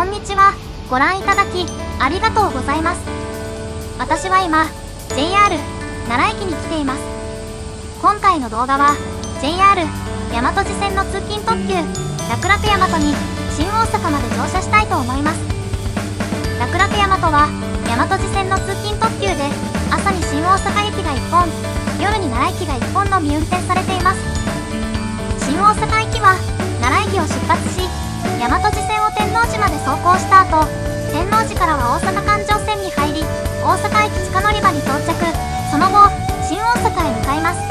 こんにちは。ご覧いただきありがとうございます。私は今 JR 奈良駅に来ています。今回の動画は JR 大和路線の通勤特急楽々大和に新大阪まで乗車したいと思います。楽々大和は大和路線の通勤特急で朝に新大阪駅が1本、夜に奈良駅が1本のみ運転されています。新大阪駅は奈良駅を出発し、大和路線を天王寺まで走行した後、天王寺からは大阪環状線に入り、大阪駅地下乗り場に到着。その後新大阪へ向かいます。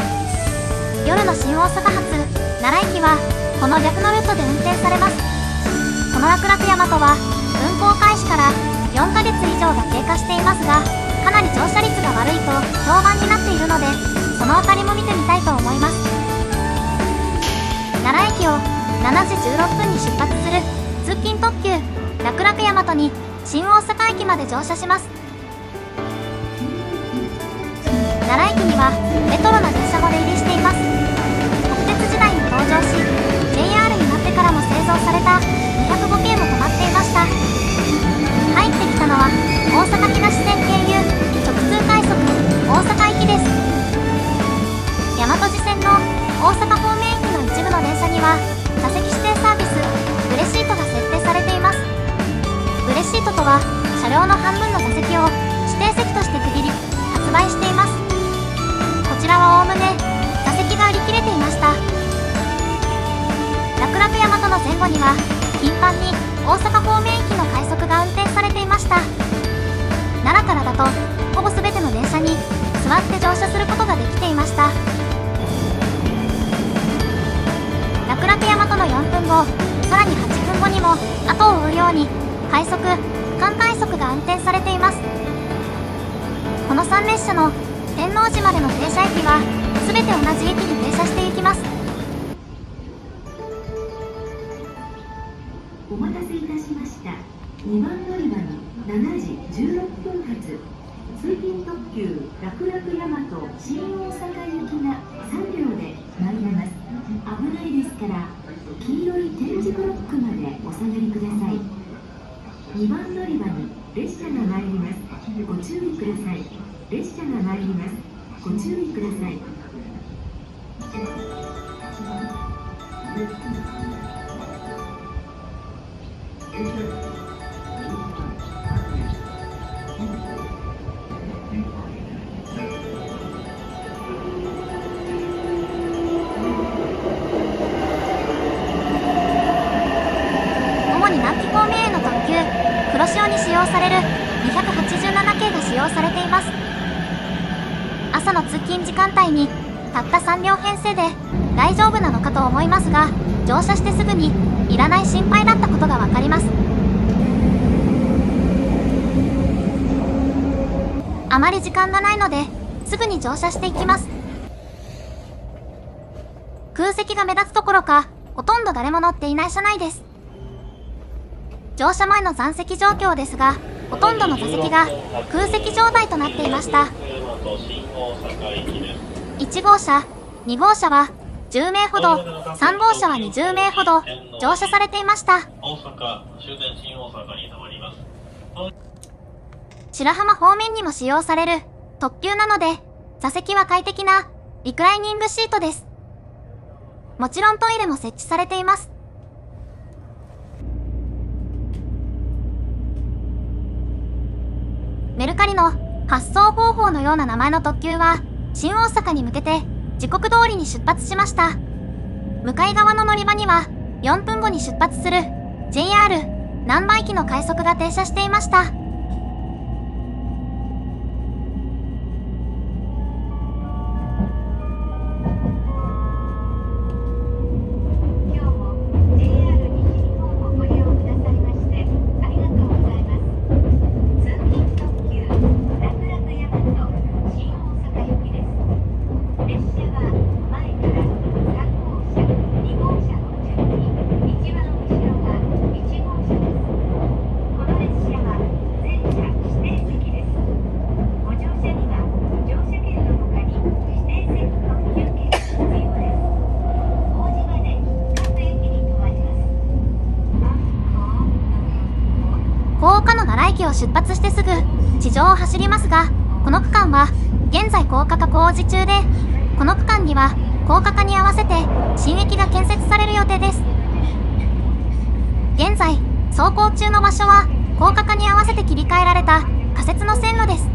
夜の新大阪発奈良駅はこの逆のルートで運転されます。この楽々大和は運行開始から4ヶ月以上が経過していますが、かなり乗車率が悪いと評判になっているので、そのあたりも見てみたいと思います。奈良駅を7時16分に出発する通勤特急楽々大和に新大阪駅まで乗車します。奈良駅にはレトロな電車も出入りしています。国鉄時代に登場し、 JR になってからも製造された205系も止まっていました。入ってきたのは大阪東線経由直通快速大阪行きです。大和路線の大阪方面行きの一部の電車には座席指定サービスブレシートが設定されています。ブレシートとは車両の半分の座席を指定席として区切り発売しています。こちらはおおむね座席が売り切れていました。楽々大和の前後には頻繁に大阪方面行きの快速が運転されていました。奈良からだとほぼ全ての電車に座って乗車することができていました。楽々大和の4分後、さらに8分後にも後を追うように快速、間快速が運転されています。この3列車の天王寺までの停車駅は全て同じ駅に停車していきます。お待たせいたしました。2番乗り場の7時16分発通勤特急楽々大和新大阪行きが3両で参ります。危ないですから黄色い点字ブロックまでお下がりください。2番乗り場に列車が参ります。ご注意ください。列車が参ります。ご注意ください。主に南紀方面への特急黒潮に使用される287系が使用されています。朝の通勤時間帯にたった3両編成で大丈夫なのかと思いますが、乗車してすぐにいらない心配だったことがわかります。あまり時間がないのですぐに乗車していきます。空席が目立つどころかほとんど誰も乗っていない車内です。乗車前の残席状況ですが、ほとんどの座席が空席状態となっていました。1号車、2号車は10名ほど、3号車は20名ほど乗車されていました。白浜方面にも使用される特急なので、座席は快適なリクライニングシートです。もちろんトイレも設置されています。メルカリの発送方法のような名前の特急は新大阪に向けて時刻通りに出発しました。向かい側の乗り場には4分後に出発する JR 難波駅の快速が停車していました。この列車は奈良駅を出発してすぐ地上を走りますが、この区間は現在高架化工事中で、この区間には高架化に合わせて新駅が建設される予定です。現在走行中の場所は高架化に合わせて切り替えられた仮設の線路です。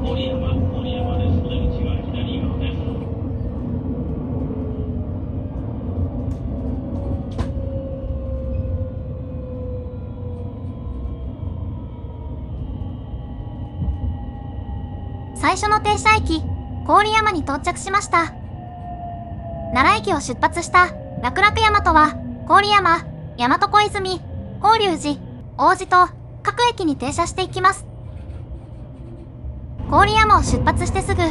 郡山です。お出口は左側です。最初の停車駅、郡山に到着しました。奈良駅を出発した楽々大和は、郡山、大和小泉、法隆寺、王子と各駅に停車していきます。郡山を出発してすぐ、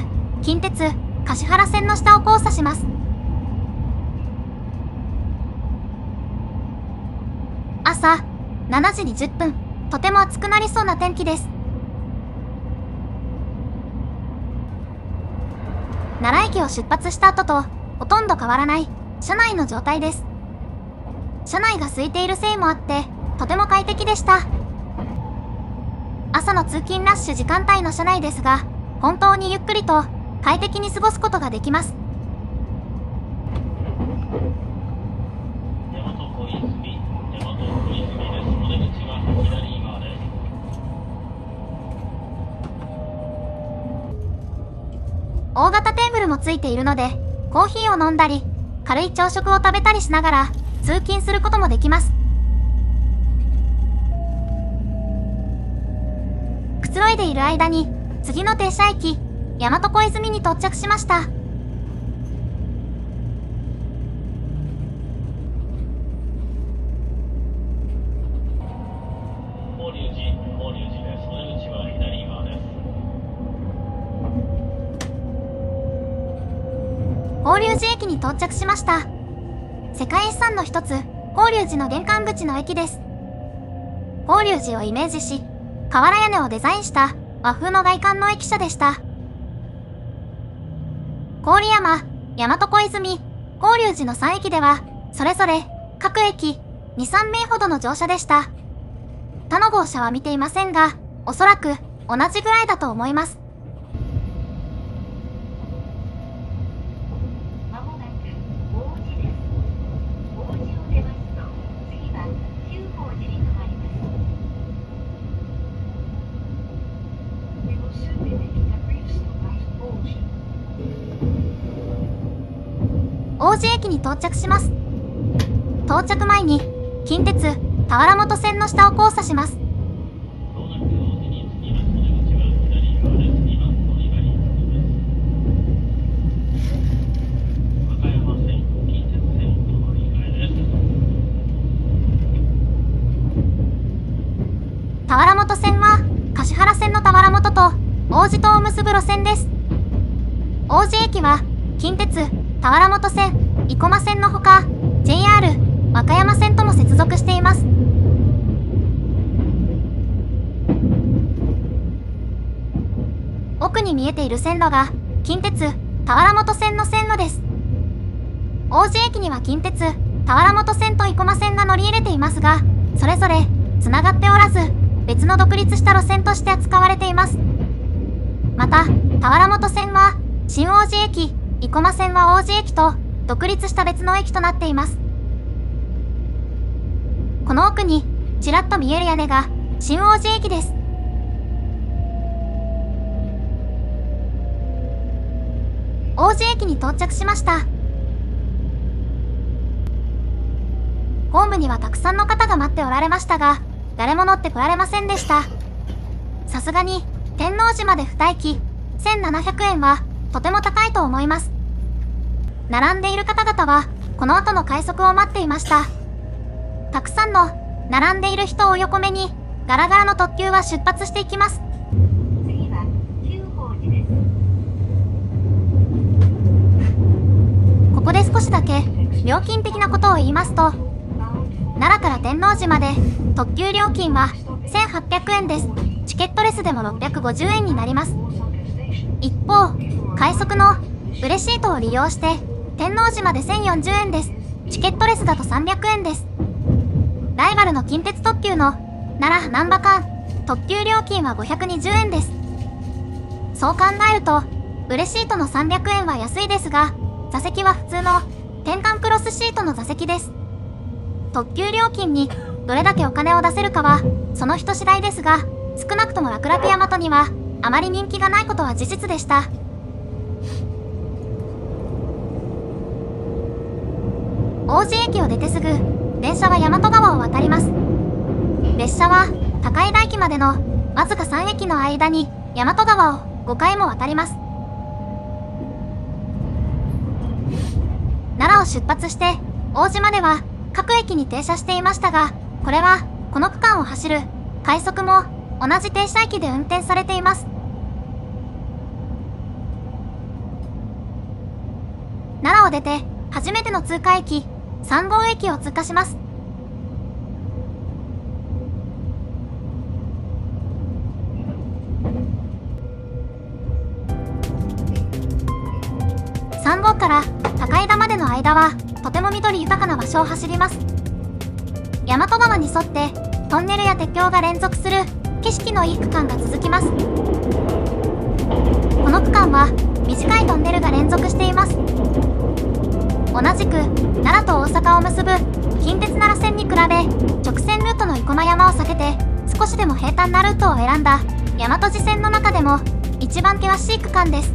近鉄橿原線の下を交差します。朝7時20分、とても暑くなりそうな天気です。奈良駅を出発した後とほとんど変わらない車内の状態です。車内が空いているせいもあってとても快適でした。朝の通勤ラッシュ時間帯の車内ですが、本当にゆっくりと快適に過ごすことができます。大和小泉です。お出口は左側です。大型テーブルもついているので、コーヒーを飲んだり、軽い朝食を食べたりしながら通勤することもできます。くつろいでいる間に、次の停車駅、大和小泉に到着しました。法隆寺です。お出口は左側です。法隆寺駅に到着しました。世界遺産の一つ、法隆寺の玄関口の駅です。法隆寺をイメージし、瓦屋根をデザインした和風の外観の駅舎でした。郡山、大和小泉、法隆寺の3駅では、それぞれ各駅2、3名ほどの乗車でした。他の号車は見ていませんが、おそらく同じぐらいだと思います。まもなく王子です。王子を出ますと、次は旧法寺に停まります。We will soon be making a brief stop at 王子。王子駅に到着します。到着前に近鉄田原本線の下を交差します。道南区王子に着きます。お出口は左側です。2番乗り場になります。和歌山線、近鉄線お乗り換えです。田原本線は橿原線の田原本と王子とを結ぶ路線です。王子駅は近鉄田原本線、生駒線のほか JR 和歌山線とも接続しています。奥に見えている線路が近鉄田原本線の線路です。王子駅には近鉄田原本線と生駒線が乗り入れていますが、それぞれつながっておらず別の独立した路線として扱われています。また田原本線は新王子駅、生駒線は王子駅と独立した別の駅となっています。この奥にちらっと見える屋根が新王子駅です。王子駅に到着しました。ホームにはたくさんの方が待っておられましたが、誰も乗ってこられませんでした。さすがに天王寺まで2駅1700円はとても高いと思います。並んでいる方々はこの後の快速を待っていました。たくさんの並んでいる人を横目にガラガラの特急は出発していきます。次は旧法寺です。ここで少しだけ料金的なことを言いますと、奈良から天王寺まで特急料金は1800円です。チケットレスでも650円になります。一方、快速のブレシートを利用して天王寺まで1040円です。チケットレスだと300円です。ライバルの近鉄特急の奈良難波間特急料金は520円です。そう考えると嬉しいとの300円は安いですが、座席は普通の転換クロスシートの座席です。特急料金にどれだけお金を出せるかはその人次第ですが、少なくとも楽々大和にはあまり人気がないことは事実でした。王子駅を出てすぐ電車は大和川を渡ります。列車は高井田駅までのわずか3駅の間に大和川を5回も渡ります。奈良を出発して王子までは各駅に停車していましたが、これはこの区間を走る快速も同じ停車駅で運転されています。奈良を出て初めての通過駅3号駅を通過します。3号から高井田までの間はとても緑豊かな場所を走ります。大和川に沿ってトンネルや鉄橋が連続する景色のいい区間が続きます。この区間は短いトンネルが連続しています。同じく奈良と大阪を結ぶ近鉄奈良線に比べ直線ルートの生駒山を避けて少しでも平坦なルートを選んだ大和路線の中でも一番険しい区間です。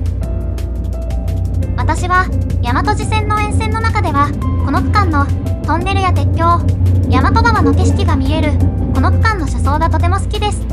私は大和路線の沿線の中ではこの区間のトンネルや鉄橋、大和川の景色が見えるこの区間の車窓がとても好きです。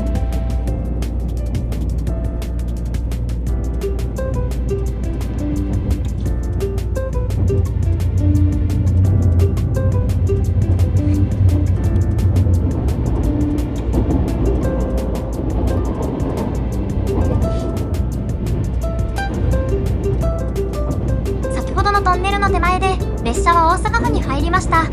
先ほどのトンネルの手前で列車は大阪府に入りました。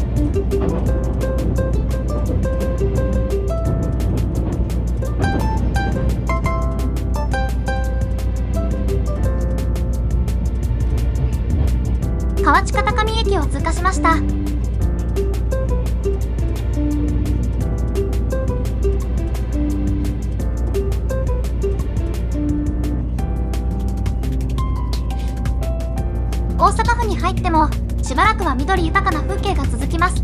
河内片上駅を通過しました。大阪府に入ってもしばらくは緑豊かな風景が続きます。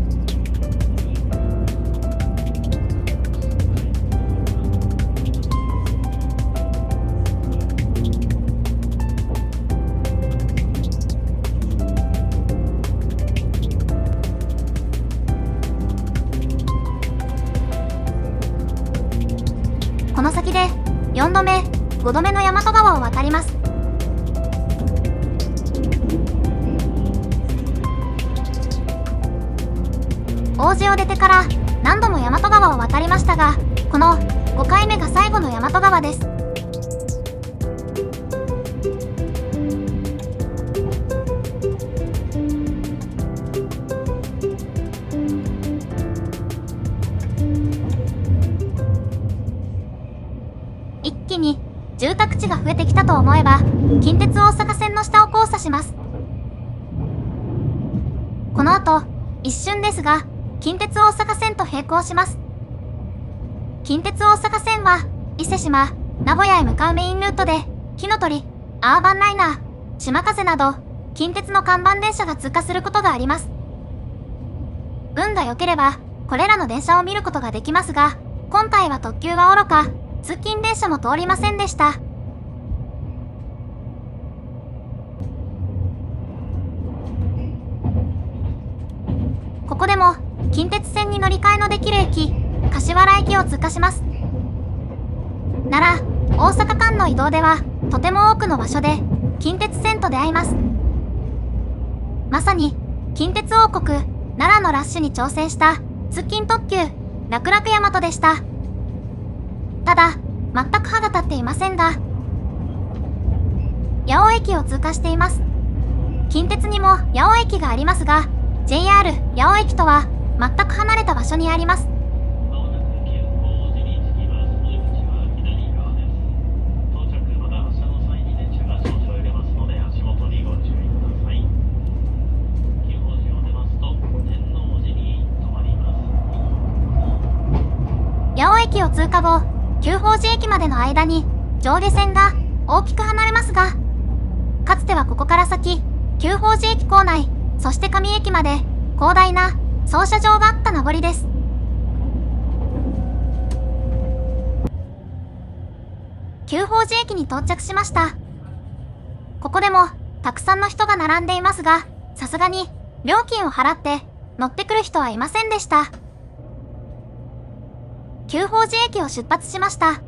この先で4度目、5度目の大和川を渡ります。王子を出てから何度も大和川を渡りましたが、この5回目が最後の大和川です。一気に住宅地が増えてきたと思えば近鉄大阪線の下を交差します。この後一瞬ですが近鉄大阪線と並行します。近鉄大阪線は伊勢志摩、名古屋へ向かうメインルートで火の鳥、アーバンライナー、島風など近鉄の看板電車が通過することがあります。運が良ければこれらの電車を見ることができますが、今回は特急はおろか通勤電車も通りませんでした。ここでも近鉄線に乗り換えのできる駅、柏原駅を通過します。奈良、大阪間の移動ではとても多くの場所で近鉄線と出会います。まさに近鉄王国奈良のラッシュに挑戦した通勤特急楽々大和でした。ただ全く歯が立っていませんが、八尾駅を通過しています。近鉄にも八尾駅がありますが、 JR 八尾駅とは全く離れた場所にあります。まもなく急行王子に着きます。乗り口は左側です。到着まだ発車の際に電車が少々揺れますので足元にご注意ください。急行王子を出ますと駅を通過後、久宝寺駅までの間に上下線が大きく離れますが、かつてはここから先、久宝寺駅構内、そして上駅まで広大な操車場があった名残です。久宝寺駅に到着しました。ここでもたくさんの人が並んでいますが、さすがに料金を払って乗ってくる人はいませんでした。久宝寺駅を出発しました。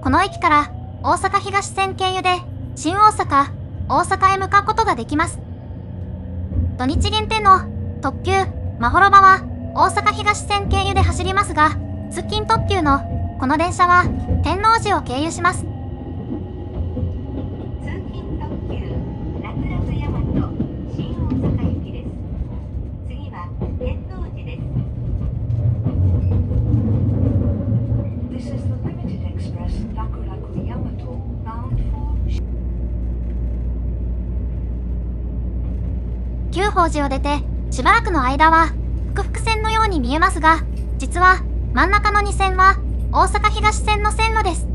この駅から大阪東線経由で新大阪、大阪へ向かうことができます。土日限定の特急まほろばは大阪東線経由で走りますが、通勤特急のこの電車は天王寺を経由します。通勤特急楽々大和新大阪行きです。次は天王寺です。This is the limited express Raku-Raku Yamato bound for 久宝寺を出てしばらくの間は複々線のように見えますが、実は真ん中の2線は大阪東線の線路です。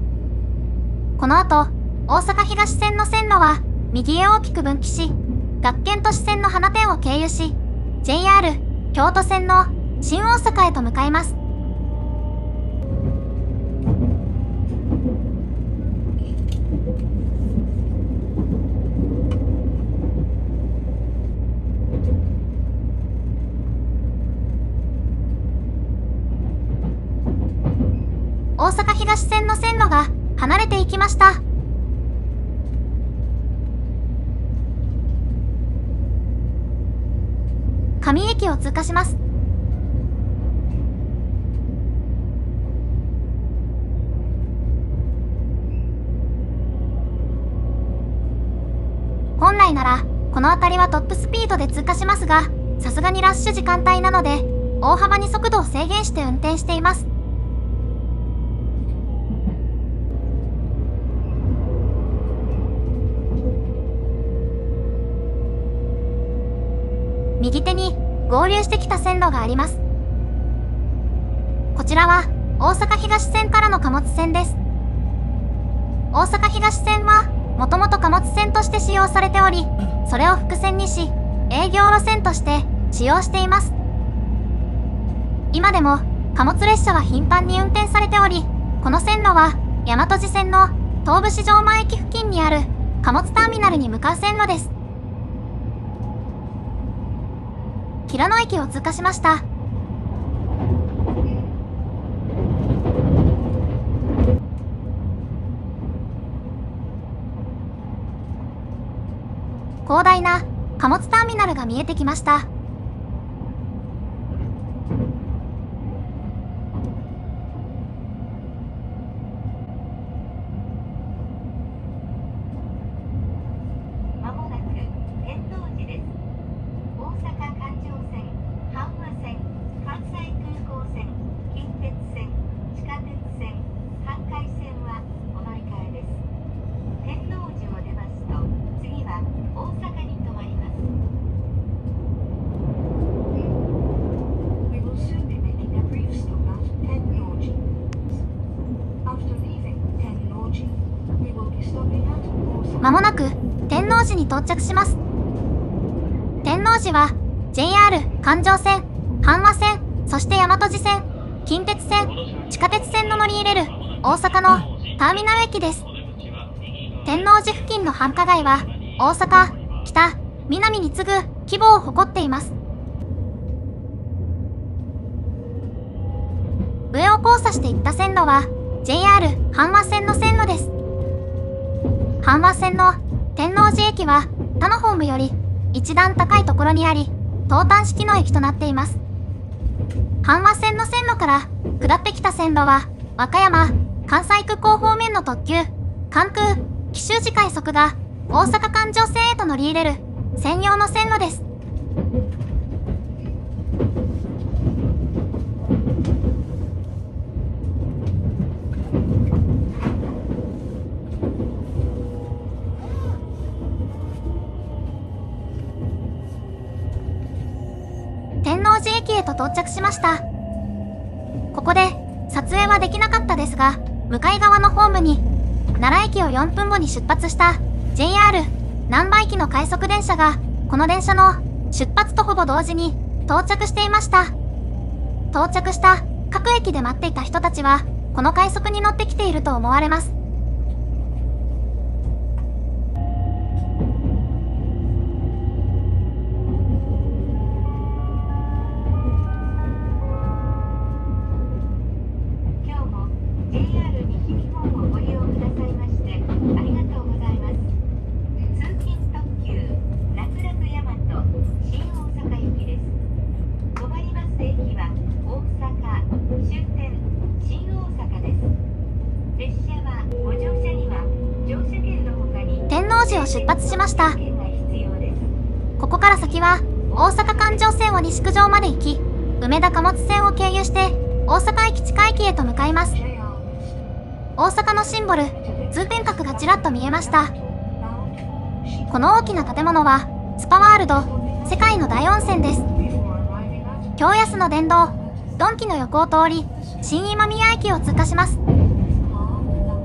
この後、大阪東線の線路は右へ大きく分岐し、学研都市線の花店を経由し、JR 京都線の新大阪へと向かいます。大阪東線の線路が離れていきました。上駅を通過します。本来ならこの辺りはトップスピードで通過しますが、さすがにラッシュ時間帯なので大幅に速度を制限して運転しています。右手に合流してきた線路があります。こちらは大阪東線からの貨物線です。大阪東線はもともと貨物線として使用されており、それを複線にし営業路線として使用しています。今でも貨物列車は頻繁に運転されており、この線路は大和路線の東武市場前駅付近にある貨物ターミナルに向かう線路です。平野駅を通過しました。広大な貨物ターミナルが見えてきました。まもなく天王寺です。大阪環状線、阪和線、関西空港線、近鉄線、地下鉄線、阪海線はお乗り換えです。天王寺を出ますと、次は大阪に停まります。We will soon be making a brief stop at Tennoji. After leaving Tennoji, we will be stopping at 大阪。まもなく天王寺に到着します。天王寺は JR 環状線、阪和線、そして大和路線、近鉄線、地下鉄線の乗り入れる大阪のターミナル駅です。天王寺付近の繁華街は大阪、北、南に次ぐ規模を誇っています。上を交差していった線路は JR 阪和線の線路です。阪和線の天王寺駅は他のホームより一段高いところにあり、投炭式の駅となっています。阪和線の線路から下ってきた線路は和歌山、関西空港方面の特急関空紀州路快速が大阪環状線へと乗り入れる専用の線路です。天王寺駅へと到着しました。ここで撮影はできなかったですが、向かい側のホームに奈良駅を4分後に出発した JR 難波駅の快速電車がこの電車の出発とほぼ同時に到着していました。到着した各駅で待っていた人たちはこの快速に乗ってきていると思われます。今日も JR 西日本をご利用くださいましてありがとうございます。通勤特急楽々大和新大阪行きです。止まります駅は大阪終点新大阪です。列車はご乗車には乗車券の他に天王寺を出発しました。券が必要です。ここから先は大阪環状線を西九条まで行き、梅田貨物線を経由して大阪駅地下駅へと向かいます。大阪のシンボル通天閣がちらっと見えました。この大きな建物はスパワールド世界の大温泉です。京安の殿堂ドンキの横を通り新今宮駅を通過します。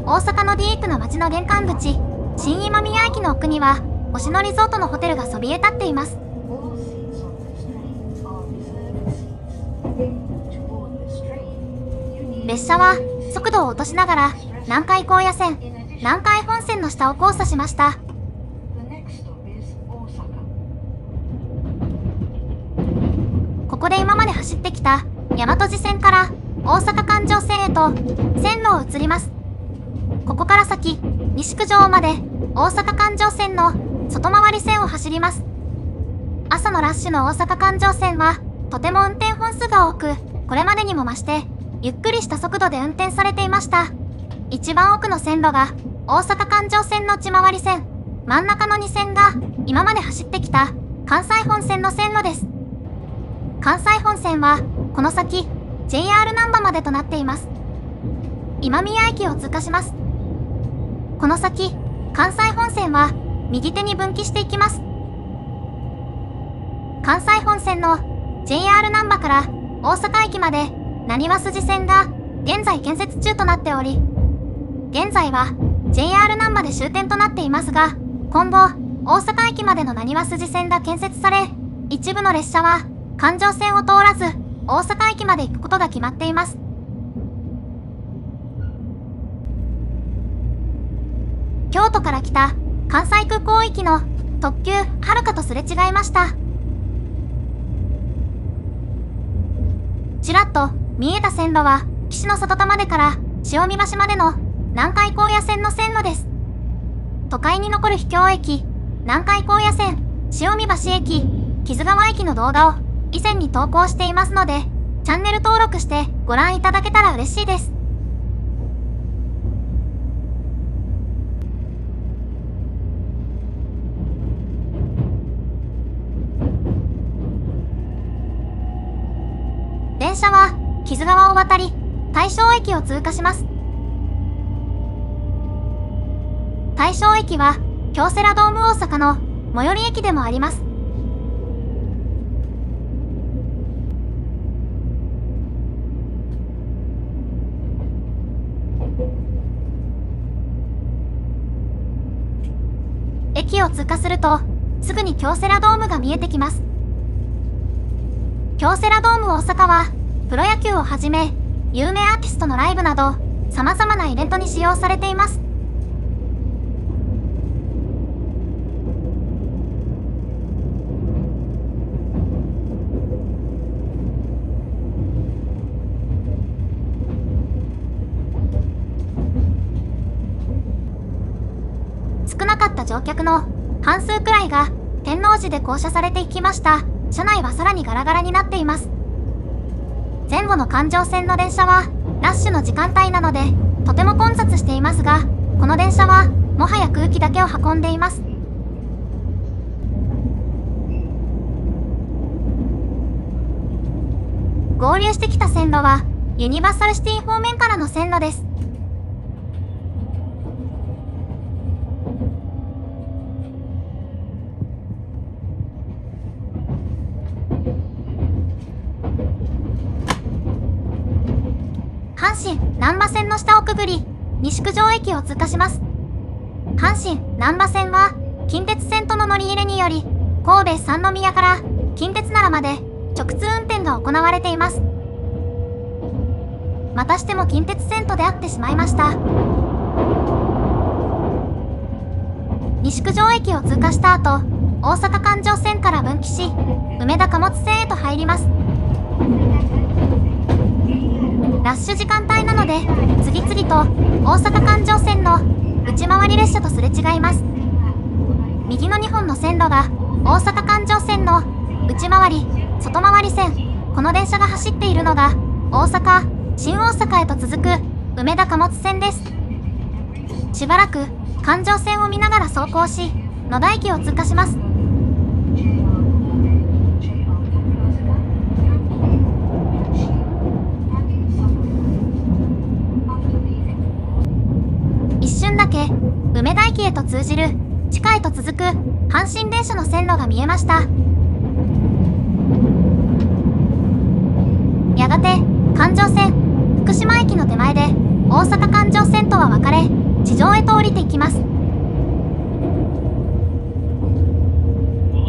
大阪のディープな街の玄関口新今宮駅の奥には星野リゾートのホテルがそびえ立っています。列車は速度を落としながら南海高野線南海本線の下を交差しました。ここで今まで走ってきた大和路線から大阪環状線へと線路を移ります。ここから先西九条まで大阪環状線の外回り線を走ります。朝のラッシュの大阪環状線はとても運転本数が多く、これまでにも増してゆっくりした速度で運転されていました。一番奥の線路が大阪環状線の内回り線、真ん中の2線が今まで走ってきた関西本線の線路です。関西本線はこの先 JR 難波までとなっています。今宮駅を通過します。この先関西本線は右手に分岐していきます。関西本線の JR 難波から大阪駅までなにわ筋線が現在建設中となっており、現在は JR 難波で終点となっていますが、今後大阪駅までのなにわ筋線が建設され、一部の列車は環状線を通らず大阪駅まで行くことが決まっています。京都から来た関西空港行きの特急はるかとすれ違いました。ちらっと見えた線路は岸の里玉出から潮見橋までの南海高野線の線路です。都会に残る秘境駅南海高野線潮見橋駅木津川駅の動画を以前に投稿していますので、チャンネル登録してご覧いただけたら嬉しいです。電車は木津川を渡り大正駅を通過します。大正駅は京セラドーム大阪の最寄り駅でもあります。駅を通過するとすぐに京セラドームが見えてきます。京セラドーム大阪はプロ野球をはじめ有名アーティストのライブなど様々なイベントに使用されています。少なかった乗客の半数くらいが天王寺で降車されていきました。車内はさらにガラガラになっています。前後の環状線の電車はラッシュの時間帯なのでとても混雑していますが、この電車はもはや空気だけを運んでいます。合流してきた線路はユニバーサルシティ方面からの線路です。阪阪神難波線の下をくぐり、西九条駅を通過します。阪神難波線は、近鉄線との乗り入れにより、神戸三宮から近鉄奈良まで直通運転が行われています。またしても近鉄線と出会ってしまいました。西九条駅を通過した後、大阪環状線から分岐し、梅田貨物線へと入ります。ラッシュ時間帯なので、次々と大阪環状線の内回り列車とすれ違います。右の2本の線路が大阪環状線の内回り、外回り線。この電車が走っているのが大阪、新大阪へと続く梅田貨物線です。しばらく環状線を見ながら走行し、野田駅を通過します。一瞬だけ梅田駅へと通じる地下へと続く阪神電車の線路が見えました。やがて環状線福島駅の手前で大阪環状線とは分かれ、地上へと降りていきます。まも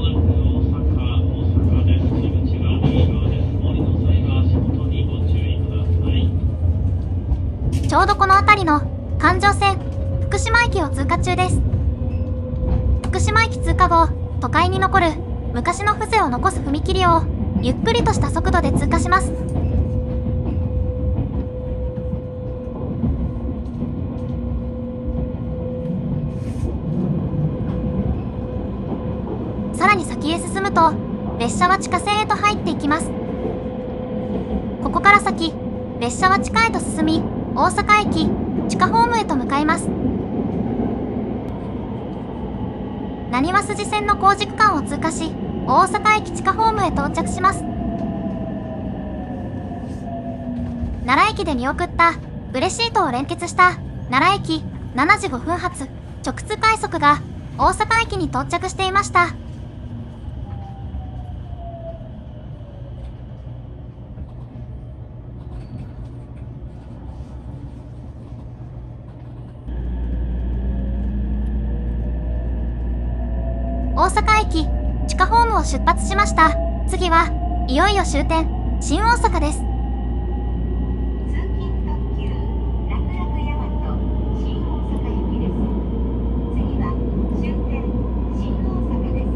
なく大阪です。出口は右側です。お降りの際は足元にご注意ください。ちょうどこの辺りの環状線福島駅を通過中です。福島駅通過後、都会に残る昔の風情を残す踏切をゆっくりとした速度で通過します。さらに先へ進むと、列車は地下線へと入っていきます。ここから先、列車は地下へと進み、大阪駅地下ホームへと向かいます。なにわ筋線の工事区間を通過し、大阪駅地下ホームへ到着します。奈良駅で見送ったブレシートを連結した奈良駅7時5分発直通快速が大阪駅に到着していました。大阪駅地下ホームを出発しました。次はいよいよ終点新大阪です。通勤特急楽々大和新大阪行きです。次は終点新大阪です。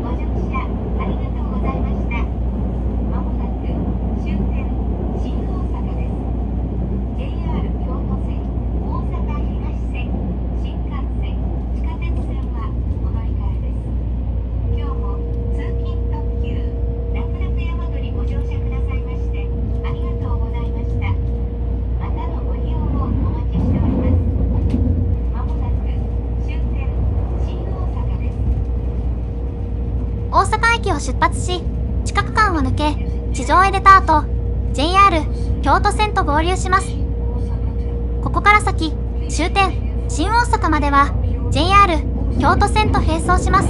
ご乗車ありがとうございました。まもなく終点新大阪です。JR 京都線、大阪東線、新幹線、地下鉄線はお乗り換えです。今日も通勤特急楽々大和にご乗車くださいましてありがとうございました。またのご利用をお待ちしております。まもなく終点新大阪です。大阪駅を出発し、地下区間を抜け、地上へ出た後、JR 京都線と合流します。ここから先、終点新大阪までは JR 京都線と並走します。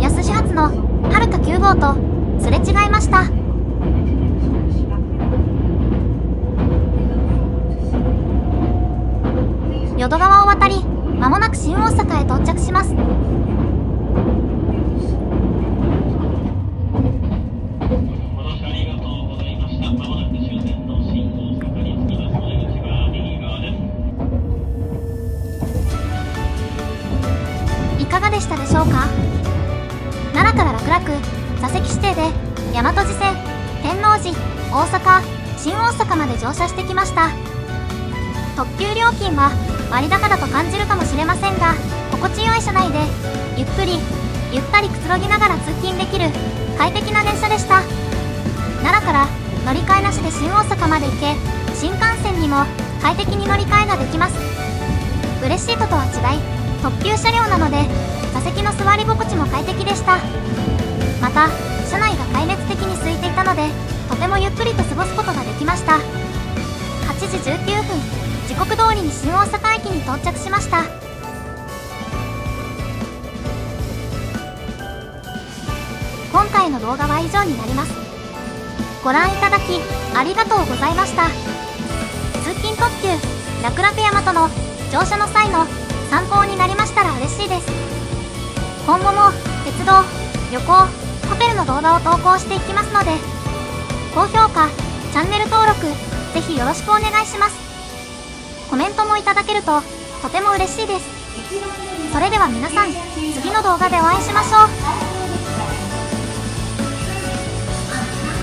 安始発のはるか9号とすれ違いました。淀川を渡り、まもなく新大阪へ到着します。お乗車ありがとうございました。まもなく終点の新大阪に着きます。お出口は右側です。いかがでしたでしょうか。奈良から楽々座席指定で大和路線、天王寺、大阪、新大阪まで乗車してきました。特急料金は割高だと感じるかもしれませんが、心地よい車内でゆっくりゆったりくつろぎながら通勤できる快適な電車でした。奈良から乗り換えなしで新大阪まで行け、新幹線にも快適に乗り換えができます。ブレシートとは違い特急車両なので座席の座り心地も快適でした。また車内が快熱的に空いていたのでとてもゆっくりと過ごすことができました。8時19分時刻通りに新大阪駅に到着しました。今回の動画は以上になります。ご覧いただきありがとうございました。通勤特急らくらくやまとの乗車の際の参考になりましたら嬉しいです。今後も鉄道、旅行、ホテルの動画を投稿していきますので、高評価、チャンネル登録、ぜひよろしくお願いします。コメントもいただけるととても嬉しいです。それでは皆さん、次の動画でお会いしましょう。